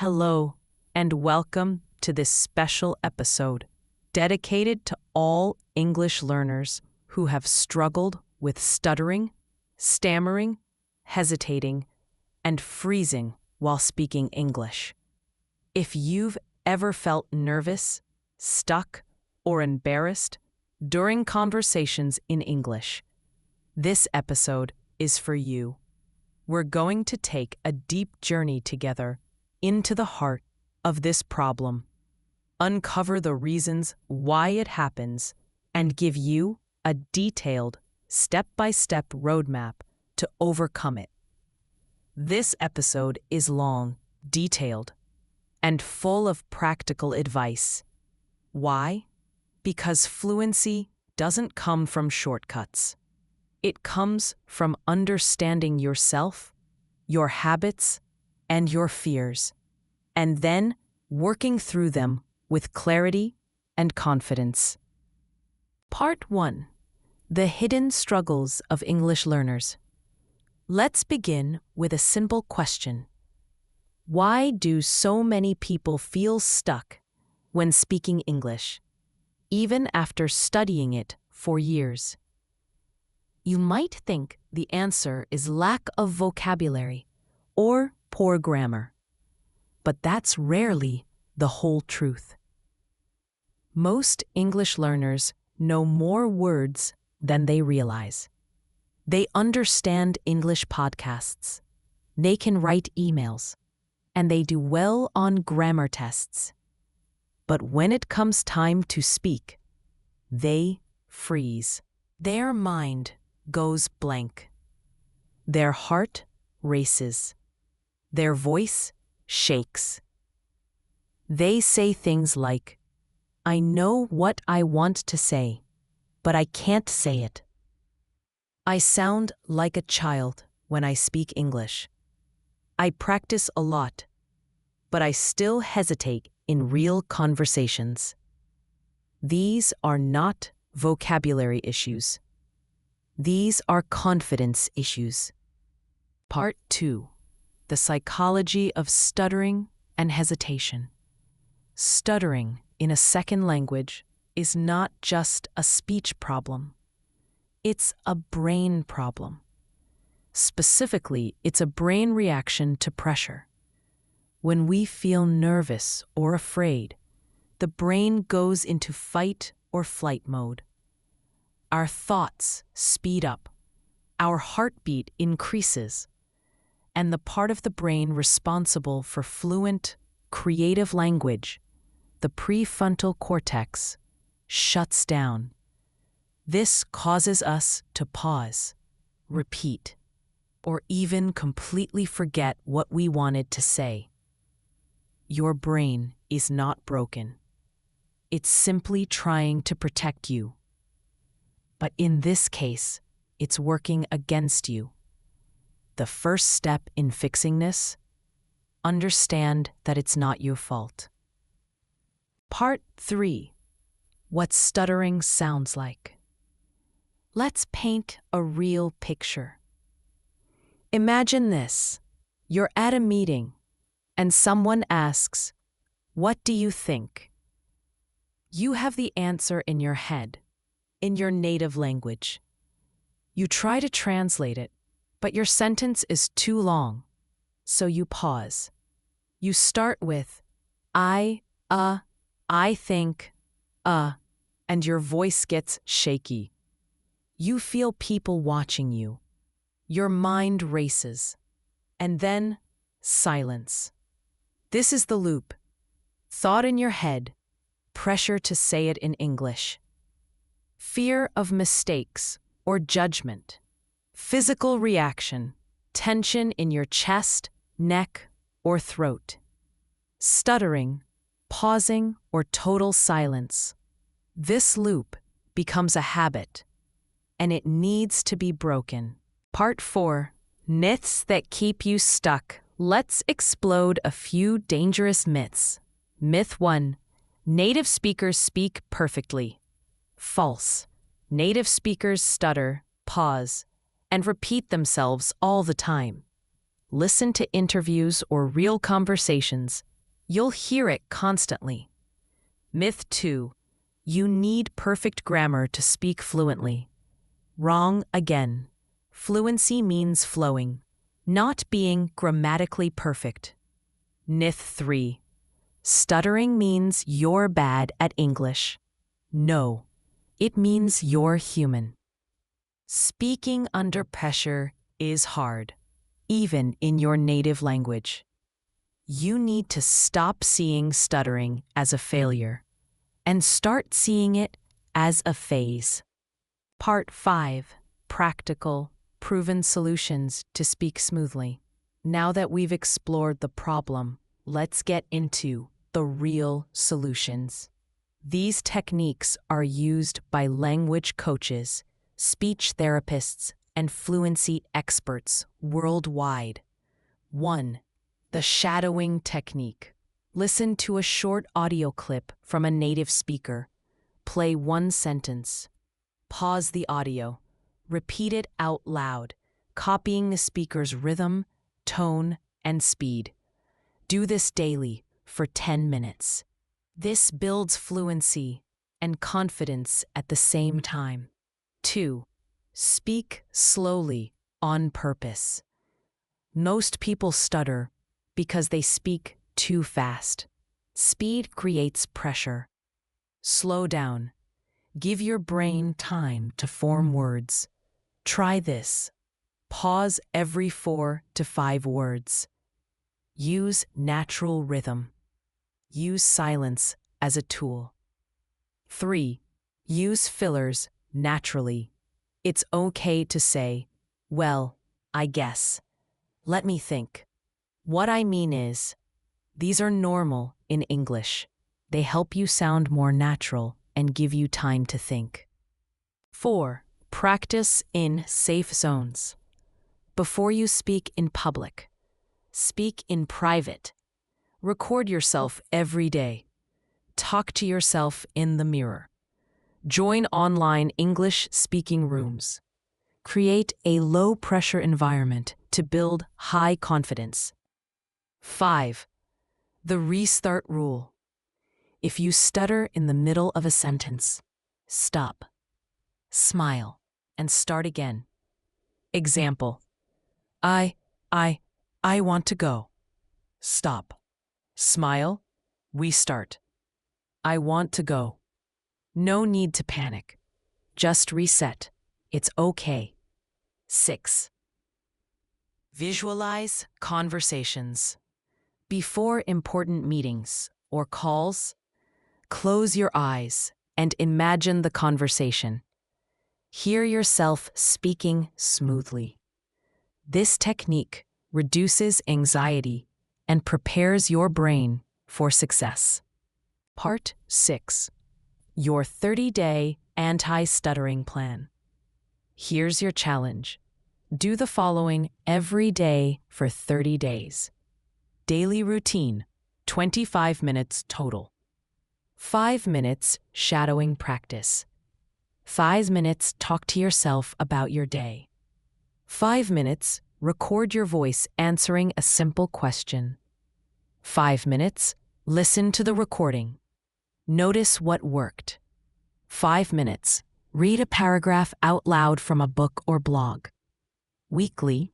Hello, and welcome to this special episode dedicated to all English learners who have struggled with stuttering, stammering, hesitating, and freezing while speaking English. If you've ever felt nervous, stuck, or embarrassed during conversations in English, this episode is for you. We're going to take a deep journey together into the heart of this problem, uncover the reasons why it happens, and give you a detailed, step-by-step roadmap to overcome it. This episode is long, detailed, and full of practical advice. Why? Because fluency doesn't come from shortcuts. It comes from understanding yourself, your habits, and your fears, and then working through them with clarity and confidence. Part 1. The Hidden Struggles of English Learners. Let's begin with a simple question. Why do so many people feel stuck when speaking English, even after studying it for years? You might think the answer is lack of vocabulary or poor grammar, but that's rarely the whole truth. Most English learners know more words than they realize. They understand English podcasts, they can write emails, and they do well on grammar tests. But when it comes time to speak, they freeze. Their mind goes blank. Their heart races. Their voice shakes. They say things like, "I know what I want to say, but I can't say it. I sound like a child when I speak English. I practice a lot, but I still hesitate in real conversations." These are not vocabulary issues. These are confidence issues. Part 2. The Psychology of Stuttering and Hesitation. Stuttering in a second language is not just a speech problem. It's a brain problem. Specifically, it's a brain reaction to pressure. When we feel nervous or afraid, the brain goes into fight or flight mode. Our thoughts speed up, our heartbeat increases, and the part of the brain responsible for fluent, creative language, the prefrontal cortex, shuts down. This causes us to pause, repeat, or even completely forget what we wanted to say. Your brain is not broken. It's simply trying to protect you. But in this case, it's working against you. The first step in fixing this: understand that it's not your fault. Part 3. What stuttering sounds like. Let's paint a real picture. Imagine this. You're at a meeting, and someone asks, "What do you think?" You have the answer in your head, in your native language. You try to translate it, but your sentence is too long, so you pause. You start with, I think, and your voice gets shaky. You feel people watching you. Your mind races. And then, silence. This is the loop. Thought in your head, pressure to say it in English. Fear of mistakes or judgment. Physical reaction, tension in your chest, neck, or throat. Stuttering, pausing, or total silence. This loop becomes a habit, and it needs to be broken. Part 4. Myths that keep you stuck. Let's explode a few dangerous myths. Myth 1. Native speakers speak perfectly. False. Native speakers stutter, pause, and repeat themselves all the time. Listen to interviews or real conversations You'll hear it constantly. Myth 2. You need perfect grammar to speak fluently. Wrong again. Fluency means flowing, not being grammatically perfect. Myth 3. Stuttering means you're bad at English. No, it means you're human. Speaking under pressure is hard, even in your native language. You need to stop seeing stuttering as a failure and start seeing it as a phase. Part 5. Practical, proven solutions to speak smoothly. Now that we've explored the problem, let's get into the real solutions. These techniques are used by language coaches, speech therapists, and fluency experts worldwide. 1. The shadowing technique. Listen to a short audio clip from a native speaker. Play one sentence. Pause the audio. Repeat it out loud, copying the speaker's rhythm, tone, and speed. Do this daily for 10 minutes. This builds fluency and confidence at the same time. 2. Speak slowly on purpose. Most people stutter because they speak too fast. Speed creates pressure. Slow down. Give your brain time to form words. Try this. Pause every 4 to 5 words. Use natural rhythm. Use silence as a tool. 3. Use fillers naturally. It's okay to say, well, I guess. Let me think. What I mean is, these are normal in English. They help you sound more natural and give you time to think. 4. Practice in safe zones. Before you speak in public, speak in private. Record yourself every day. Talk to yourself in the mirror. Join online English speaking rooms. Create a low-pressure environment to build high confidence. 5. The restart rule. If you stutter in the middle of a sentence, stop, smile, and start again. Example. I want to go. Stop. Smile. Restart. I want to go. No need to panic. Just reset. It's okay. 6. Visualize conversations. Before important meetings or calls, close your eyes and imagine the conversation. Hear yourself speaking smoothly. This technique reduces anxiety and prepares your brain for success. Part 6. Your 30-day anti-stuttering plan. Here's your challenge. Do the following every day for 30 days. Daily routine, 25 minutes total. 5 minutes shadowing practice. 5 minutes talk to yourself about your day. 5 minutes record your voice answering a simple question. 5 minutes listen to the recording. Notice what worked. 5 minutes read a paragraph out loud from a book or blog. Weekly,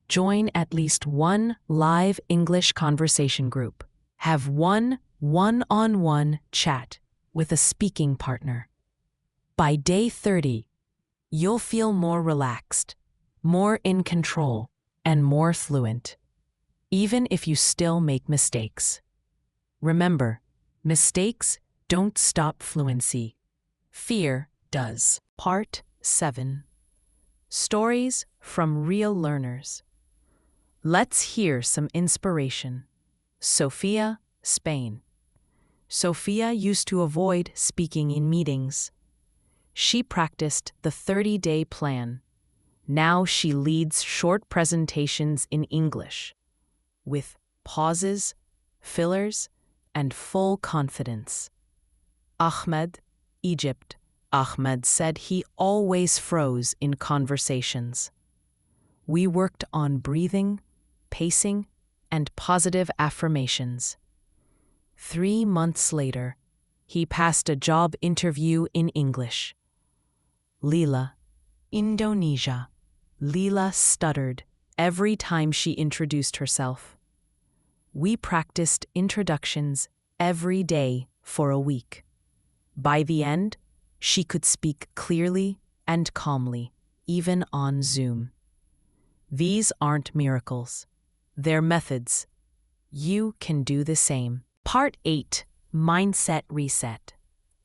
join at least one live English conversation group. Have one one-on-one chat with a speaking partner. By day 30, you'll feel more relaxed, more in control, and more fluent, even if you still make mistakes. Remember, mistakes don't stop fluency. Fear does. Part 7. Stories from real learners. Let's hear some inspiration. Sofia, Spain. Sofia used to avoid speaking in meetings. She practiced the 30-day plan. Now she leads short presentations in English with pauses, fillers, and full confidence. Ahmed, Egypt. Ahmed said he always froze in conversations. We worked on breathing, pacing, and positive affirmations. 3 months later, he passed a job interview in English. Leela, Indonesia. Leela stuttered every time she introduced herself. We practiced introductions every day for a week. By the end, she could speak clearly and calmly, even on Zoom. These aren't miracles. They're methods. You can do the same. Part 8. Mindset Reset.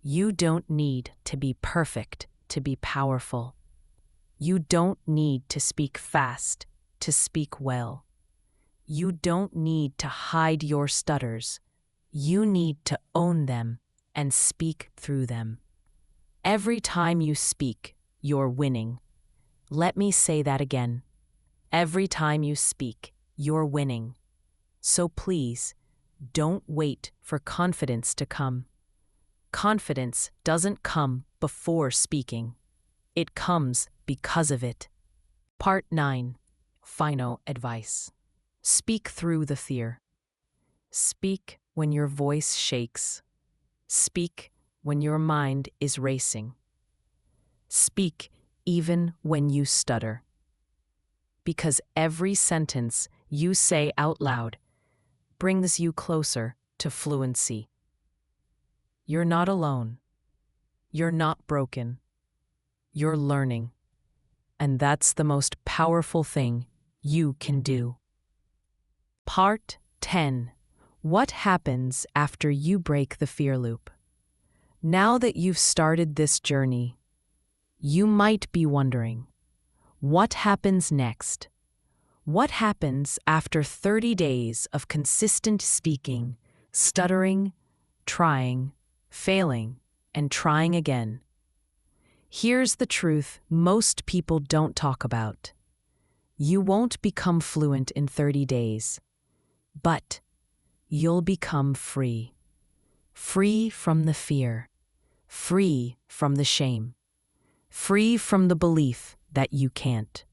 You don't need to be perfect to be powerful. You don't need to speak fast to speak well. You don't need to hide your stutters. You need to own them and speak through them. Every time you speak, you're winning. Let me say that again. Every time you speak, you're winning. So please, don't wait for confidence to come. Confidence doesn't come before speaking. It comes because of it. Part 9. Final advice. Speak through the fear. Speak when your voice shakes. Speak when your mind is racing. Speak even when you stutter. Because every sentence you say out loud brings you closer to fluency. You're not alone. You're not broken. You're learning. And that's the most powerful thing you can do. Part 10. What happens after you break the fear loop? Now that you've started this journey, you might be wondering, what happens next? What happens after 30 days of consistent speaking, stuttering, trying, failing, and trying again? Here's the truth most people don't talk about. You won't become fluent in 30 days, but you'll become free. Free from the fear. Free from the shame. Free from the belief that you can't.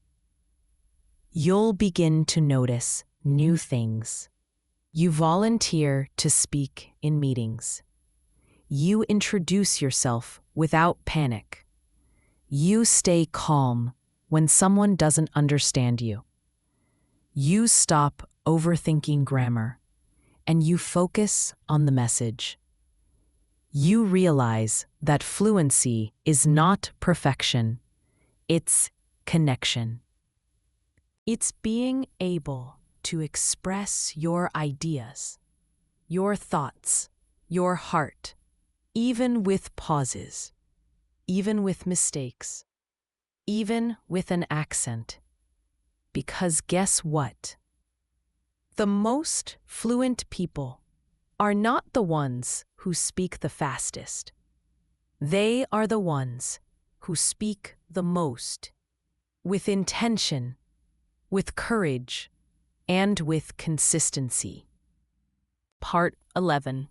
You'll begin to notice new things. You volunteer to speak in meetings. You introduce yourself without panic. You stay calm when someone doesn't understand you. You stop overthinking grammar, and you focus on the message. You realize that fluency is not perfection, it's connection. It's being able to express your ideas, your thoughts, your heart, even with pauses, even with mistakes, even with an accent. Because guess what? The most fluent people are not the ones who speak the fastest. They are the ones who speak the most, with intention, with courage, and with consistency. Part 11.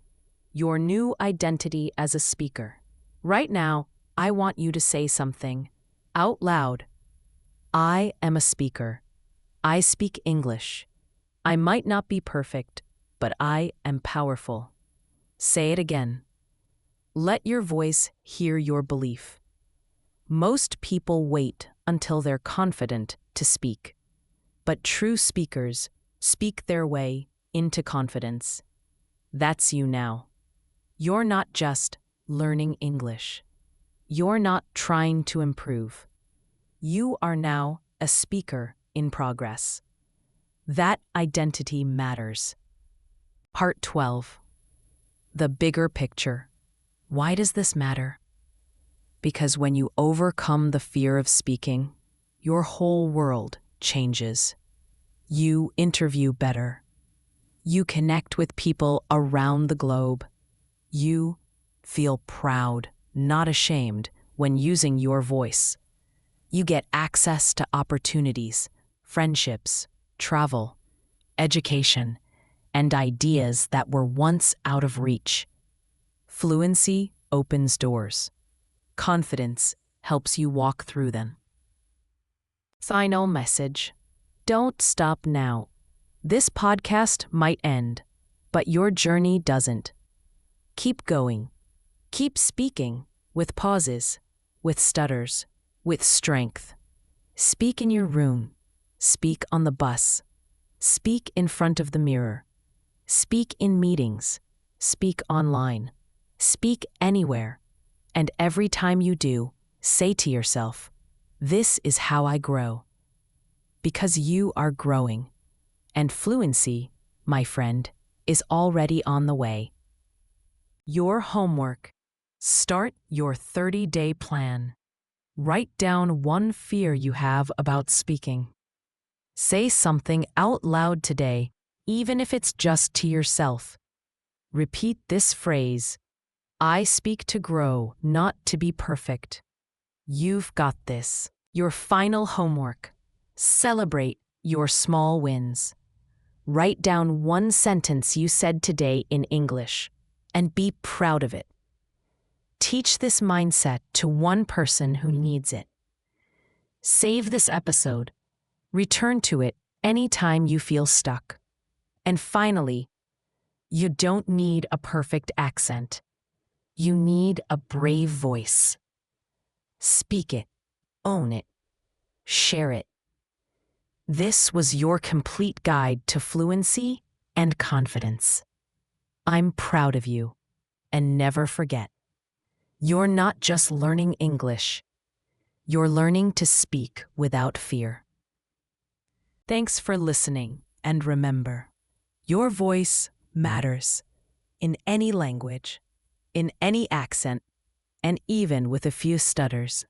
Your new identity as a speaker. Right now, I want you to say something out loud. I am a speaker. I speak English. I might not be perfect, but I am powerful. Say it again. Let your voice hear your belief. Most people wait until they're confident to speak. But true speakers speak their way into confidence. That's you now. You're not just learning English. You're not trying to improve. You are now a speaker in progress. That identity matters. Part 12. The bigger picture. Why does this matter? Because when you overcome the fear of speaking, your whole world changes. You interview better. You connect with people around the globe. You feel proud, not ashamed, when using your voice. You get access to opportunities, friendships, travel, education, and ideas that were once out of reach. Fluency opens doors. Confidence helps you walk through them. Final message. Don't stop now. This podcast might end, but your journey doesn't. Keep going. Keep speaking with pauses, with stutters, with strength. Speak in your room. Speak on the bus. Speak in front of the mirror. Speak in meetings. Speak online. Speak anywhere. And every time you do, say to yourself, "This is how I grow." Because you are growing. And fluency, my friend, is already on the way. Your homework. Start your 30-day plan. Write down one fear you have about speaking. Say something out loud today, even if it's just to yourself. Repeat this phrase: I speak to grow, not to be perfect. You've got this. Your final homework. Celebrate your small wins. Write down one sentence you said today in English and be proud of it. Teach this mindset to one person who needs it. Save this episode. Return to it anytime you feel stuck. And finally, you don't need a perfect accent. You need a brave voice. Speak it, own it, share it. This was your complete guide to fluency and confidence. I'm proud of you, and never forget, you're not just learning English, you're learning to speak without fear. Thanks for listening, and remember, your voice matters in any language, in any accent, and even with a few stutters.